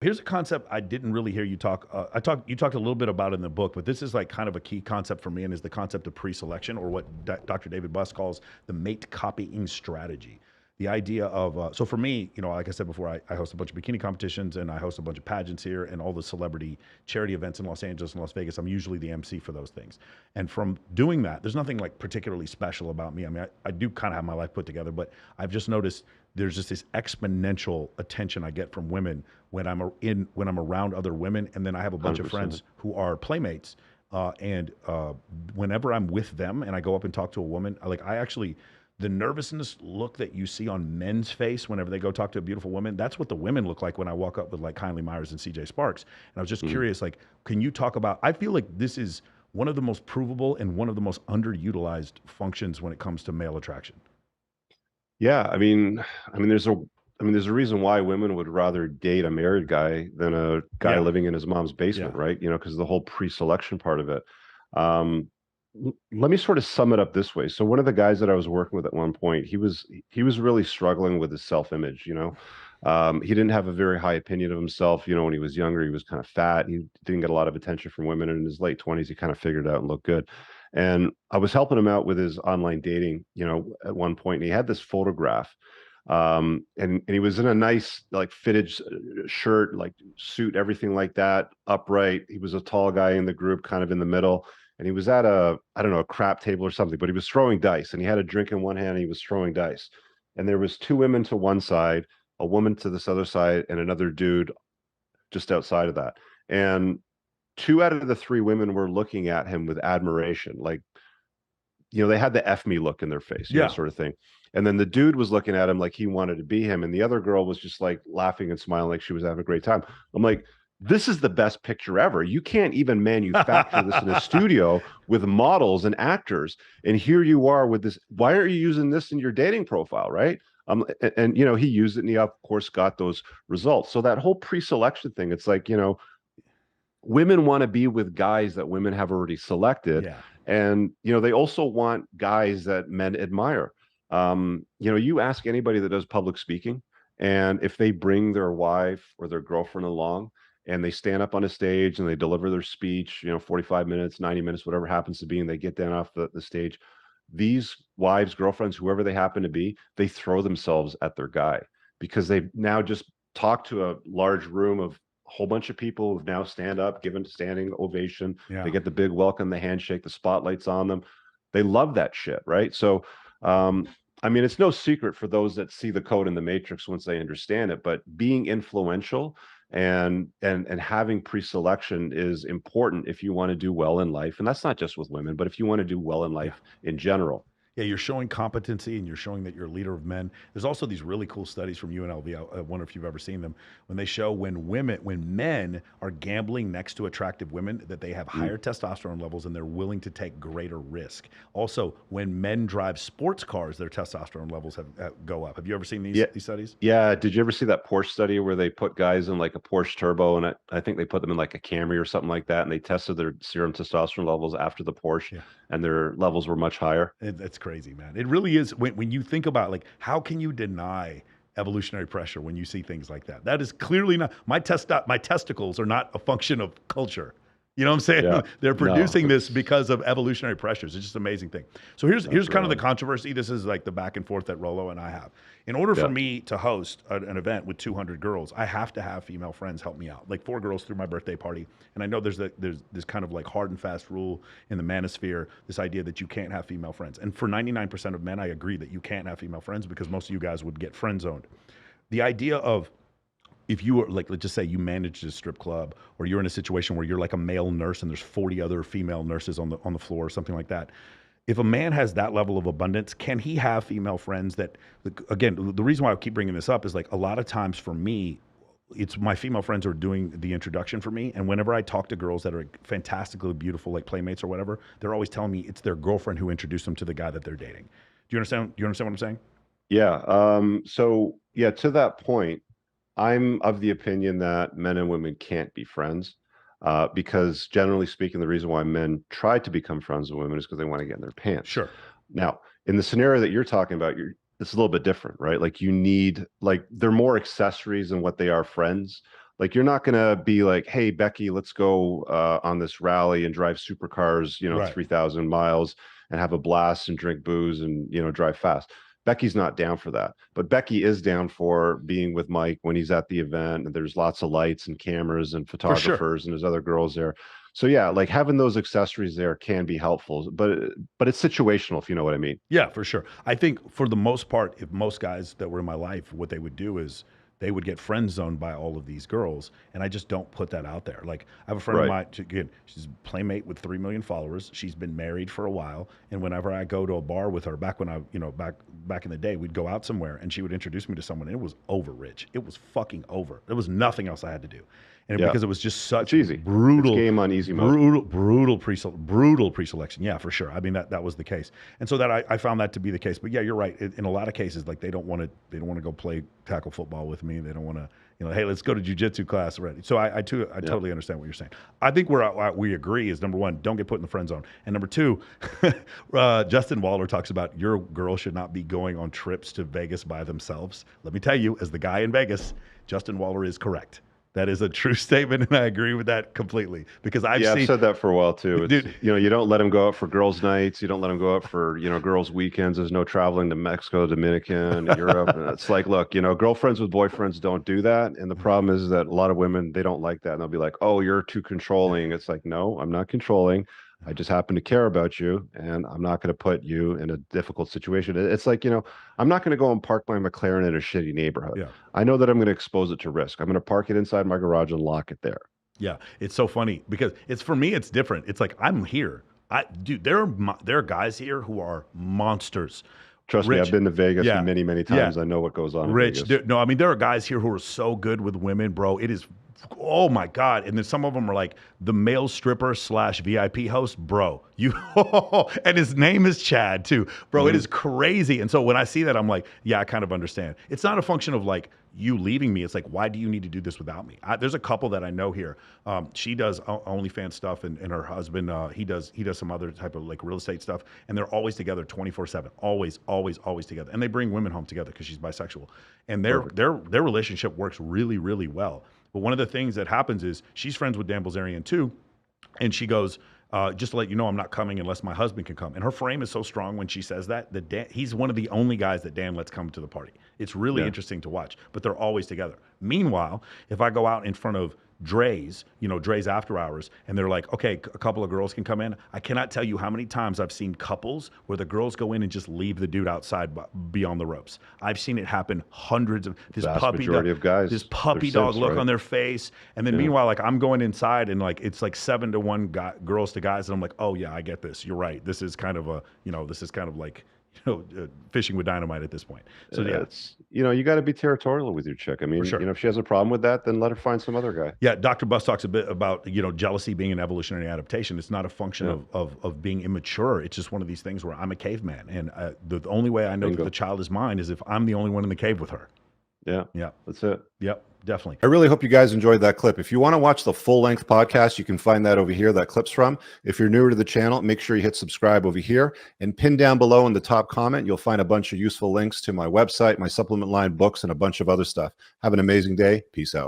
Here's a concept I didn't really hear you talk. You talked a little bit about it in the book, but this is like kind of a key concept for me, and is the concept of pre-selection, or what Dr. David Buss calls the mate copying strategy. The idea of so for me, like I said before, I host a bunch of bikini competitions and I host a bunch of pageants here and all the celebrity charity events in Los Angeles and Las Vegas. I'm usually the MC for those things, and from doing that, there's nothing like particularly special about me. I mean, I do kind of have my life put together, but I've just noticed there's just this exponential attention I get from women when I'm around other women, and then I have a bunch of 100%. friends who are playmates, and whenever I'm with them and I go up and talk to a woman, I actually the nervousness look that you see on men's face whenever they go talk to a beautiful woman, that's what the women look like when I walk up with like Kylie Myers and CJ Sparks. And I was just Mhm. curious, like, can you talk about? I feel like this is one of the most provable and one of the most underutilized functions when it comes to male attraction. Yeah, there's a reason why women would rather date a married guy than a guy Yeah, living in his mom's yeah, basement, right? Because the whole pre-selection part of it. Um, Let me sort of sum it up this way. So one of the guys that I was working with at one point, he was really struggling with his self-image, He didn't have a very high opinion of himself. When he was younger, he was kind of fat. He didn't get a lot of attention from women. And in his late 20s, he kind of figured it out and looked good. And I was helping him out with his online dating, at one point, and he had this photograph. And he was in a nice, like, fitted shirt, like suit, everything like that, upright. He was a tall guy in the group, kind of in the middle, and he was at I don't know, a crap table or something, but he was throwing dice, and he had a drink in one hand and he was throwing dice. And there was two women to one side, a woman to this other side, and another dude just outside of that. And two out of the three women were looking at him with admiration, like, they had the F me look in their face, yeah. sort of thing. And then the dude was looking at him like he wanted to be him. And the other girl was just like laughing and smiling like she was having a great time. I'm like, this is the best picture ever. You can't even manufacture this in a studio with models and actors. And here you are with this. Why aren't you using this in your dating profile? Right. He used it and he, of course, got those results. So that whole pre selection thing, it's like, women want to be with guys that women have already selected, Yeah. and they also want guys that men admire. You ask anybody that does public speaking, and if they bring their wife or their girlfriend along and they stand up on a stage and they deliver their speech, 45 minutes, 90 minutes, whatever happens to be, and they get down off the stage, these wives, girlfriends, whoever they happen to be, they throw themselves at their guy because they've now just talked to a large room of a whole bunch of people who've now stand up, given standing ovation. They Yeah. get the big welcome, the handshake, the spotlights on them. They love that shit, right? So, um, it's no secret for those that see the code in the matrix once they understand it. But being influential and having pre-selection is important if you want to do well in life, and that's not just with women, but if you want to do well in Yeah. life in general. Yeah, you're showing competency and you're showing that you're a leader of men. There's also these really cool studies from UNLV. I wonder if you've ever seen them when they show when men are gambling next to attractive women, that they have Mm. higher testosterone levels and they're willing to take greater risk. Also, when men drive sports cars, their testosterone levels go up. Have you ever seen Yeah. these studies? Yeah. Did you ever see that Porsche study where they put guys in like a Porsche Turbo, and I think they put them in like a Camry or something like that, and they tested their serum testosterone levels after the Porsche, Yeah. and their levels were much higher? It's crazy, man. It really is. When you think about, like, how can you deny evolutionary pressure when you see things like that? That is clearly not my testicles are not a function of culture. You know what I'm Yeah. saying? They're No, producing this that's because of evolutionary pressures. It's just an amazing thing. So here's that's kind right of the on. controversy. This is like the back and forth that Rolo and I have. In order for Yeah. me to host an event with 200 girls, I have to have female friends help me out. Like 4 girls through my birthday party, and I know there's this kind of like hard and fast rule in the manosphere, this idea that you can't have female friends. And for 99% of men, I agree that you can't have female friends because most of you guys would get friend zoned. The idea of, if you are like, let's just say you manage a strip club, or you're in a situation where you're like a male nurse and there's 40 other female nurses on the floor or something like that. If a man has that level of abundance, can he have female friends that, again, the reason why I keep bringing this up is like a lot of times for me, it's my female friends are doing the introduction for me. And whenever I talk to girls that are fantastically beautiful, like playmates or whatever, they're always telling me it's their girlfriend who introduced them to the guy that they're dating. Do you understand? Do you understand what I'm saying? Yeah. So yeah, to that point, I'm of the opinion that men and women can't be friends, because generally speaking, the reason why men try to become friends with women is because they want to get in their pants. Sure. Now, in the scenario that you're talking about, it's a little bit different, right? Like, you need, like, they're more accessories than what they are friends. Like you're not gonna be like, hey Becky, let's go on this rally and drive supercars, Right. 3,000 miles and have a blast and drink booze and drive fast. Becky's not down for that, but Becky is down for being with Mike when he's at the event and there's lots of lights and cameras and For sure. photographers and there's other girls there. So yeah, like having those accessories there can be helpful, but it's situational, if you know what I mean. Yeah, for sure. I think for the most part, if most guys that were in my life, what they would do is they would get friend zoned by all of these girls, and I just don't put that out there. Like I have a friend of Right. mine, again, she's a playmate with 3 million followers. She's been married for a while, and whenever I go to a bar with her, back when I, back in the day, we'd go out somewhere, and she would introduce me to someone, and it was over, Rich. It was fucking over. There was nothing else I had to do, and Yeah. because it was just such It's easy. brutal, It's game on easy mode. brutal pre-selection. Yeah, for sure. I mean that was the case, and so that I found that to be the case. But yeah, you're right. In a lot of cases, like they don't want to go play tackle football with me. They don't want to, hey, let's go to jujitsu class already. So I totally understand what you're saying. I think we agree is number one, don't get put in the friend zone, and number two, Justin Waller talks about your girl should not be going on trips to Vegas by themselves. Let me tell you, as the guy in Vegas, Justin Waller is correct. That is a true statement, and I agree with that completely because I've said that for a while too. It's, dude, you don't let them go out for girls' nights. You don't let them go out for girls' weekends. There's no traveling to Mexico, Dominican, Europe. And it's like, look, girlfriends with boyfriends don't do that. And the problem is that a lot of women, they don't like that, and they'll be like, "Oh, you're too controlling." It's like, no, I'm not controlling. I just happen to care about you, and I'm not going to put you in a difficult situation. It's like, I'm not going to go and park my McLaren in a shitty neighborhood. yeah. I know that I'm going to expose it to risk. I'm going to park it inside my garage and lock it there. Yeah, it's so funny because for me it's different. It's like I'm here. Dude, there are guys here who are monsters. Trust me, I've been to Vegas Yeah, many, many yeah. times. I know what goes on in Rich, Vegas. no, I mean there are guys here who are so good with women, bro. It is, oh my god. And then some of them are like the male stripper / VIP host, bro. You and his name is Chad too, bro. It is crazy. And so when I see that, I'm like, yeah, I kind of understand. It's not a function of like you leaving me. It's like, why do you need to do this without me? There's a couple that I know here. She does OnlyFans stuff, and her husband, he does some other type of like real estate stuff, and they're always together 24/7, always together, and they bring women home together because she's bisexual, and their relationship works really, really well. But one of the things that happens is she's friends with Dan Bilzerian too, and she goes, just to let you know, I'm not coming unless my husband can come. And her frame is so strong when she says that Dan, he's one of the only guys that Dan lets come to the party. It's really interesting to watch, but they're always together. Meanwhile, if I go out in front of Dre's, Dre's after hours, and they're like, okay, a couple of girls can come in. I cannot tell you how many times I've seen couples where the girls go in and just leave the dude outside beyond the ropes. I've seen it happen hundreds of this Majority of guys. this puppy dog look on their face, and then meanwhile, like I'm going inside and like it's like 7-to-1 girls to guys, and I'm like, oh yeah, I get this. You're right. This is kind of like fishing with dynamite at this point. So yeah, it's you got to be territorial with your chick. I mean, sure. if she has a problem with that, then let her find some other guy. Yeah, Dr. Buss talks a bit about jealousy being an evolutionary adaptation. It's not a function of being immature. It's just one of these things where I'm a caveman, and the only way I know that the child is mine is if I'm the only one in the cave with her. Yeah, that's it. Yep, definitely. I really hope you guys enjoyed that clip. If you want to watch the full-length podcast, you can find that over here, that clip's from. If you're newer to the channel, make sure you hit subscribe over here. And pin down below in the top comment, you'll find a bunch of useful links to my website, my supplement line, books, and a bunch of other stuff. Have an amazing day. Peace out.